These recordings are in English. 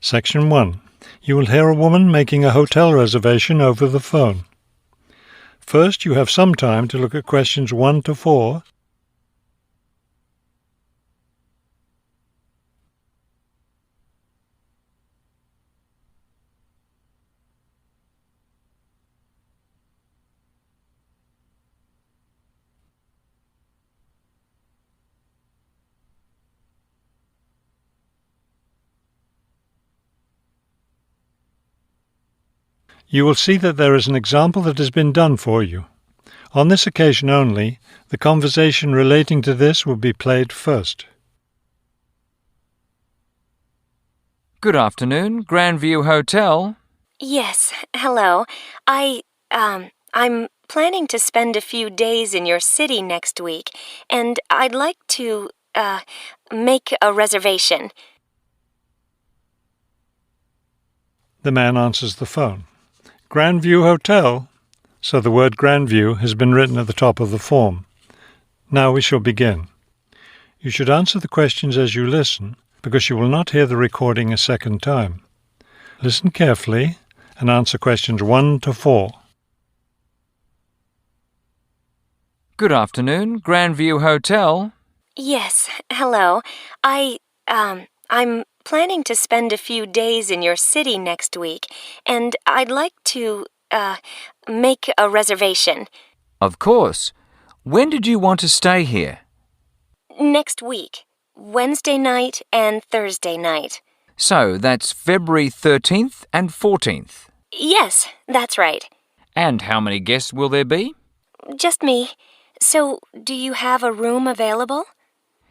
Section 1. You will hear a woman making a hotel reservation over the phone. First, you have some time to look at questions 1 to 4. You will see that there is an example that has been done for you. On this occasion only, the conversation relating to this will be played first. Good afternoon, Grandview Hotel. Yes, hello. I'm planning to spend a few days in your city next week, and I'd like to, make a reservation. The man answers the phone. Grandview Hotel? So the word Grandview has been written at the top of the form. Now we shall begin. You should answer the questions as you listen, because you will not hear the recording a second time. Listen carefully and answer questions 1 to 4. Good afternoon, Grandview Hotel. Yes, hello. I'm planning to spend a few days in your city next week, and I'd like to, make a reservation. Of course. When did you want to stay here? Next week, Wednesday night and Thursday night. So that's February 13th and 14th. Yes, that's right. And how many guests will there be? Just me. So, do you have a room available?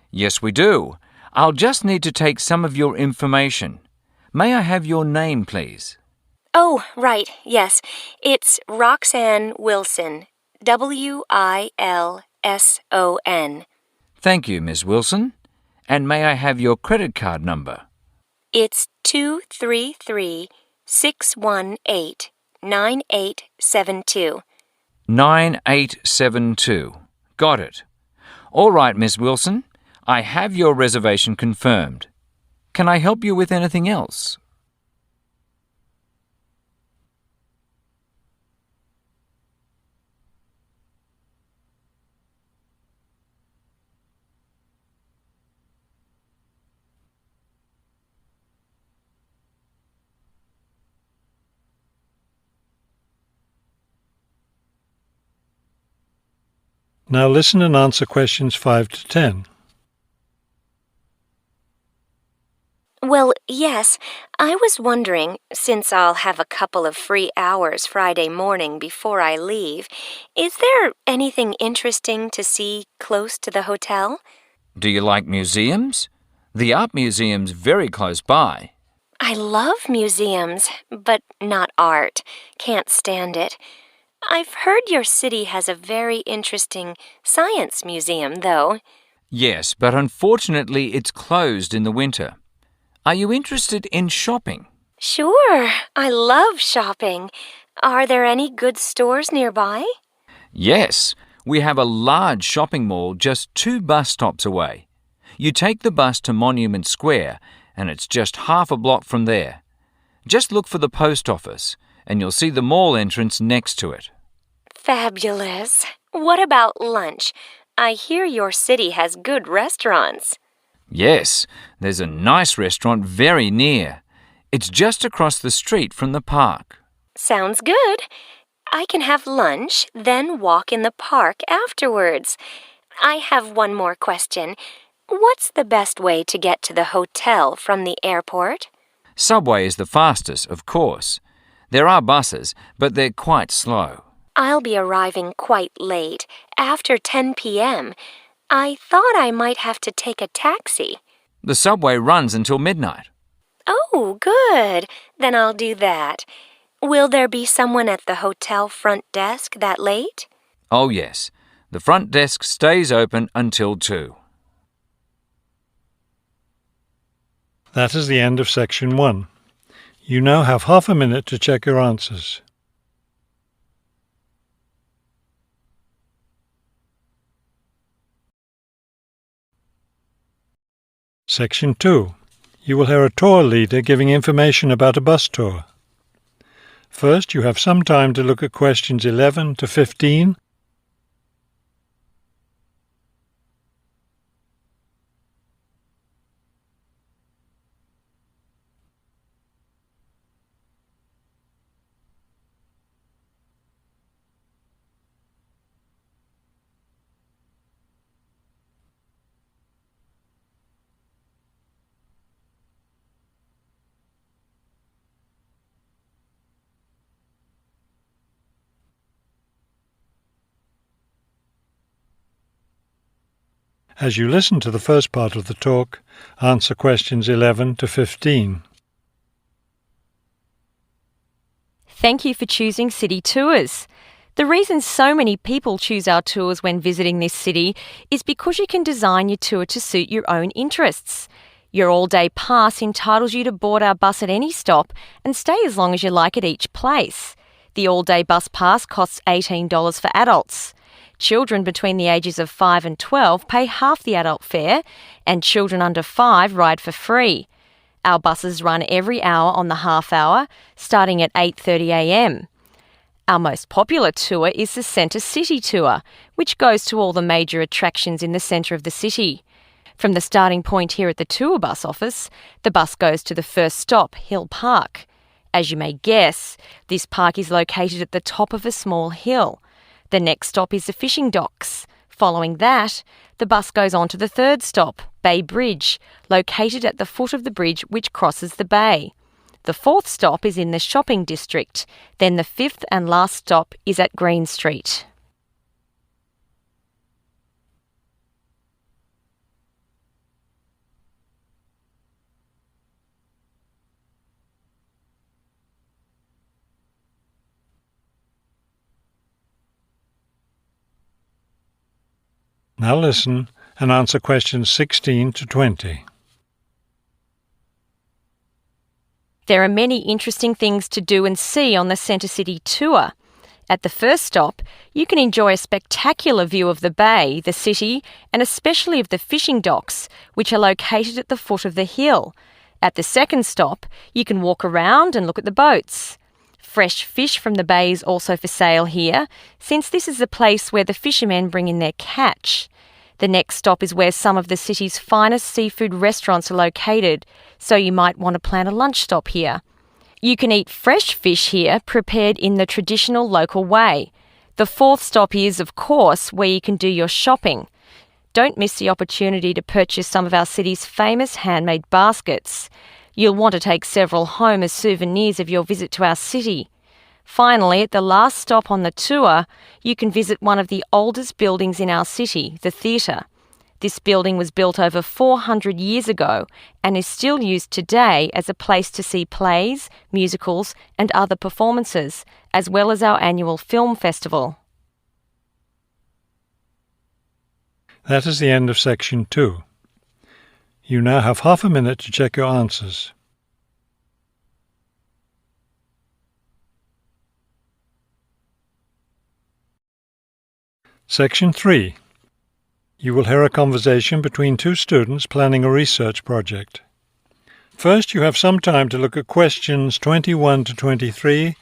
Yes, we do. I'll just need to take some of your information. May I have your name, please? Oh, right, yes. It's Roxanne Wilson. Wilson. Thank you, Miss Wilson. And may I have your credit card number? It's 233-618-9872. 9872. Got it. All right, Miss Wilson. I have your reservation confirmed. Can I help you with anything else? Now listen and answer questions 5 to 10. Well, yes, I was wondering, since I'll have a couple of free hours Friday morning before I leave, is there anything interesting to see close to the hotel? Do you like museums? The art museum's very close by. I love museums, but not art. Can't stand it. I've heard your city has a very interesting science museum, though. Yes, but unfortunately it's closed in the winter. Are you interested in shopping? Sure, I love shopping. Are there any good stores nearby? Yes, we have a large shopping mall just 2 bus stops away. You take the bus to Monument Square, and it's just half a block from there. Just look for the post office, and you'll see the mall entrance next to it. Fabulous. What about lunch? I hear your city has good restaurants. Yes, there's a nice restaurant very near. It's just across the street from the park. Sounds good. I can have lunch, then walk in the park afterwards. I have one more question. What's the best way to get to the hotel from the airport? Subway is the fastest, of course. There are buses, but they're quite slow. I'll be arriving quite late, after 10 p.m. I thought I might have to take a taxi. The subway runs until midnight. Oh, good. Then I'll do that. Will there be someone at the hotel front desk that late? Oh, yes. The front desk stays open until 2. That is the end of section 1. You now have half a minute to check your answers. Section 2. You will hear a tour leader giving information about a bus tour. First, you have some time to look at questions 11 to 15. As you listen to the first part of the talk, answer questions 11 to 15. Thank you for choosing City Tours. The reason so many people choose our tours when visiting this city is because you can design your tour to suit your own interests. Your all-day pass entitles you to board our bus at any stop and stay as long as you like at each place. The all-day bus pass costs $18 for adults. Children between the ages of 5 and 12 pay half the adult fare, and children under 5 ride for free. Our buses run every hour on the half hour, starting at 8:30 a.m. Our most popular tour is the Centre City Tour, which goes to all the major attractions in the centre of the city. From the starting point here at the tour bus office, the bus goes to the first stop, Hill Park. As you may guess, this park is located at the top of a small hill. The next stop is the fishing docks. Following that, the bus goes on to the third stop, Bay Bridge, located at the foot of the bridge which crosses the bay. The fourth stop is in the shopping district. Then the fifth and last stop is at Green Street. Now listen and answer questions 16 to 20. There are many interesting things to do and see on the Centre City Tour. At the first stop, you can enjoy a spectacular view of the bay, the city, and especially of the fishing docks, which are located at the foot of the hill. At the second stop, you can walk around and look at the boats. Fresh fish from the bay is also for sale here, since this is the place where the fishermen bring in their catch. The next stop is where some of the city's finest seafood restaurants are located, so you might want to plan a lunch stop here. You can eat fresh fish here, prepared in the traditional local way. The fourth stop is, of course, where you can do your shopping. Don't miss the opportunity to purchase some of our city's famous handmade baskets. You'll want to take several home as souvenirs of your visit to our city. Finally, at the last stop on the tour, you can visit one of the oldest buildings in our city, the theatre. This building was built over 400 years ago and is still used today as a place to see plays, musicals and other performances, as well as our annual film festival. That is the end of section 2. You now have half a minute to check your answers. Section 3. You will hear a conversation between two students planning a research project. First, you have some time to look at questions 21 to 23.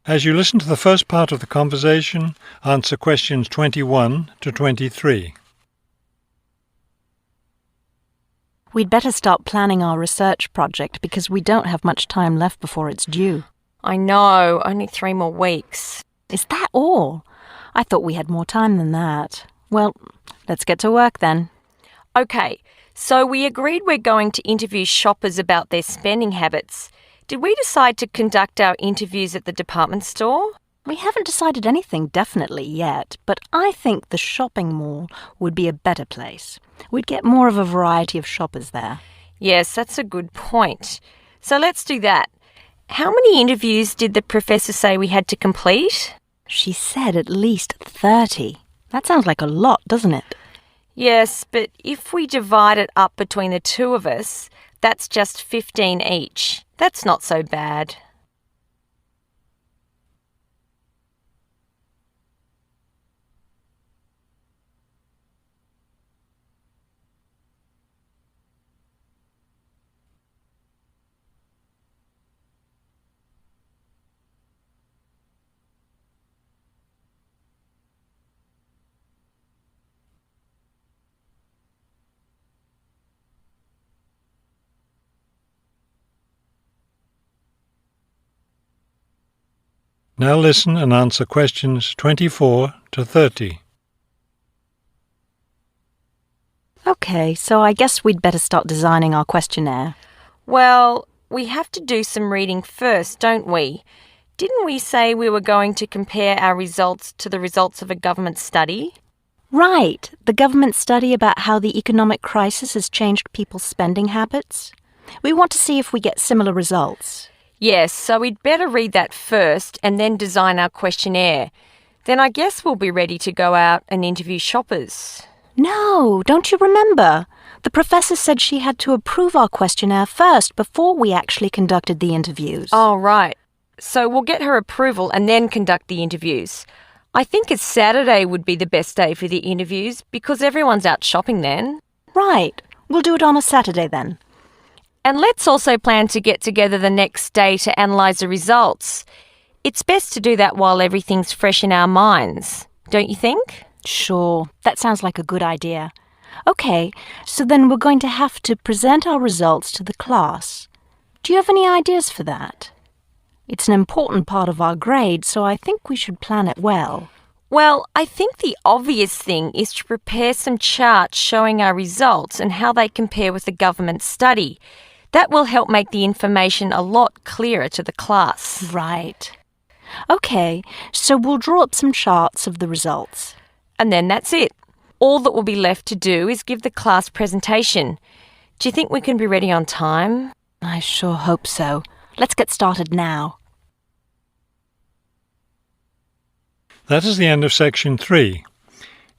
As you listen to the first part of the conversation, answer questions 21 to 23. We'd better start planning our research project because we don't have much time left before it's due. I know, only 3 more weeks. Is that all? I thought we had more time than that. Well, let's get to work then. Okay, so we agreed we're going to interview shoppers about their spending habits. Did we decide to conduct our interviews at the department store? We haven't decided anything definitely yet, but I think the shopping mall would be a better place. We'd get more of a variety of shoppers there. Yes, that's a good point. So let's do that. How many interviews did the professor say we had to complete? She said at least 30. That sounds like a lot, doesn't it? Yes, but if we divide it up between the two of us, that's just 15 each. That's not so bad. Now listen and answer questions 24 to 30. Okay, so I guess we'd better start designing our questionnaire. Well, we have to do some reading first, don't we? Didn't we say we were going to compare our results to the results of a government study? Right, the government study about how the economic crisis has changed people's spending habits. We want to see if we get similar results. Yes, so we'd better read that first and then design our questionnaire. Then I guess we'll be ready to go out and interview shoppers. No, don't you remember? The professor said she had to approve our questionnaire first before we actually conducted the interviews. Oh, right. So we'll get her approval and then conduct the interviews. I think a Saturday would be the best day for the interviews because everyone's out shopping then. Right. We'll do it on a Saturday then. And let's also plan to get together the next day to analyse the results. It's best to do that while everything's fresh in our minds, don't you think? Sure, that sounds like a good idea. Okay, so then we're going to have to present our results to the class. Do you have any ideas for that? It's an important part of our grade, so I think we should plan it well. Well, I think the obvious thing is to prepare some charts showing our results and how they compare with the government study. That will help make the information a lot clearer to the class. Right. Okay, so we'll draw up some charts of the results. And then that's it. All that will be left to do is give the class presentation. Do you think we can be ready on time? I sure hope so. Let's get started now. That is the end of section 3.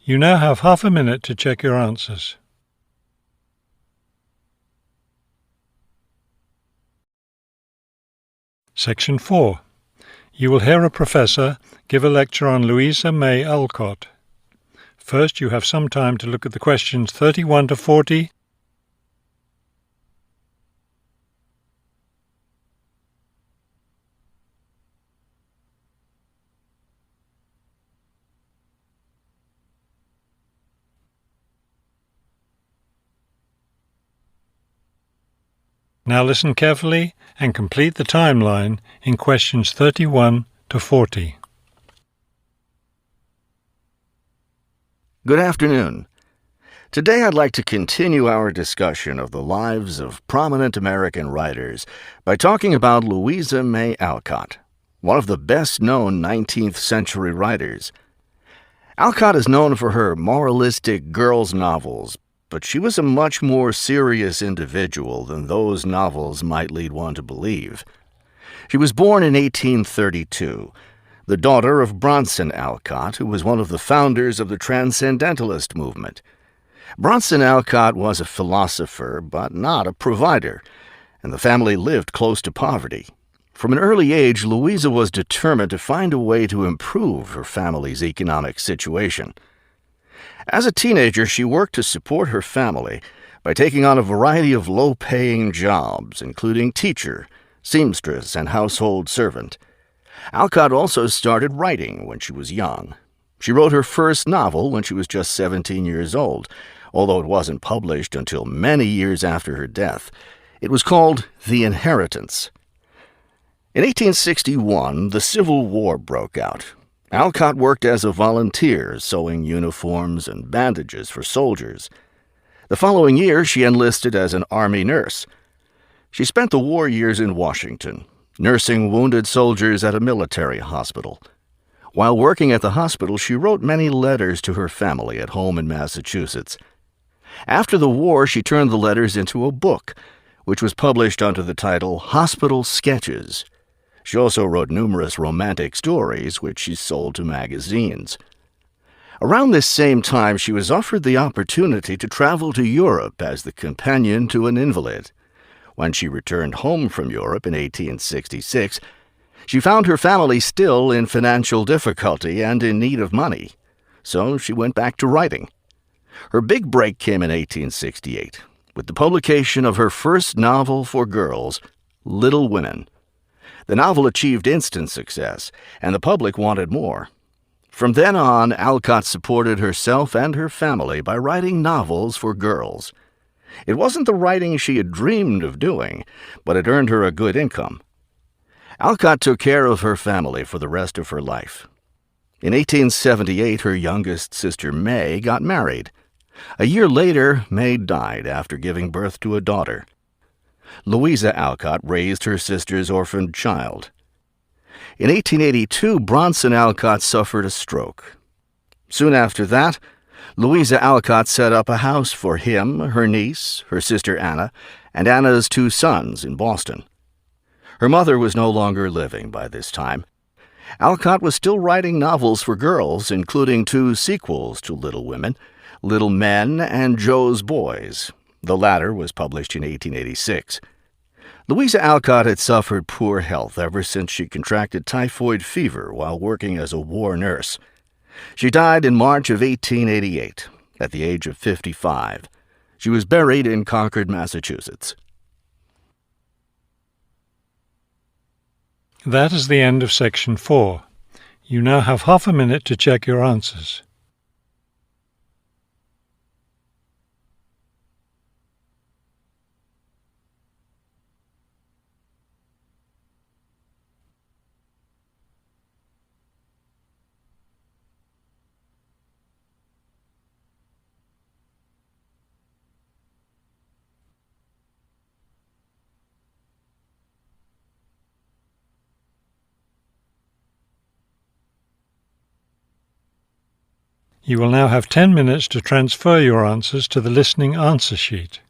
You now have half a minute to check your answers. Section 4. You will hear a professor give a lecture on Louisa May Alcott. First, you have some time to look at the questions 31 to 40. Now listen carefully and complete the timeline in questions 31 to 40. Good afternoon. Today I'd like to continue our discussion of the lives of prominent American writers by talking about Louisa May Alcott, one of the best-known 19th century writers. Alcott is known for her moralistic girls' novels, but she was a much more serious individual than those novels might lead one to believe. She was born in 1832, the daughter of Bronson Alcott, who was one of the founders of the Transcendentalist movement. Bronson Alcott was a philosopher, but not a provider, and the family lived close to poverty. From an early age, Louisa was determined to find a way to improve her family's economic situation. As a teenager, she worked to support her family by taking on a variety of low-paying jobs, including teacher, seamstress, and household servant. Alcott also started writing when she was young. She wrote her first novel when she was just 17 years old, although it wasn't published until many years after her death. It was called The Inheritance. In 1861, the Civil War broke out. Alcott worked as a volunteer, sewing uniforms and bandages for soldiers. The following year, she enlisted as an Army nurse. She spent the war years in Washington, nursing wounded soldiers at a military hospital. While working at the hospital, she wrote many letters to her family at home in Massachusetts. After the war, she turned the letters into a book, which was published under the title Hospital Sketches. She also wrote numerous romantic stories, which she sold to magazines. Around this same time, she was offered the opportunity to travel to Europe as the companion to an invalid. When she returned home from Europe in 1866, she found her family still in financial difficulty and in need of money, so she went back to writing. Her big break came in 1868, with the publication of her first novel for girls, Little Women. The novel achieved instant success, and the public wanted more. From then on, Alcott supported herself and her family by writing novels for girls. It wasn't the writing she had dreamed of doing, but it earned her a good income. Alcott took care of her family for the rest of her life. In 1878, her youngest sister May got married. A year later, May died after giving birth to a daughter. Louisa Alcott raised her sister's orphaned child. In 1882, Bronson Alcott suffered a stroke. Soon after that, Louisa Alcott set up a house for him, her niece, her sister Anna, and Anna's 2 sons in Boston. Her mother was no longer living by this time. Alcott was still writing novels for girls, including 2 sequels to Little Women, Little Men and Joe's Boys. The latter was published in 1886. Louisa Alcott had suffered poor health ever since she contracted typhoid fever while working as a war nurse. She died in March of 1888, at the age of 55. She was buried in Concord, Massachusetts. That is the end of Section 4. You now have half a minute to check your answers. You will now have 10 minutes to transfer your answers to the listening answer sheet.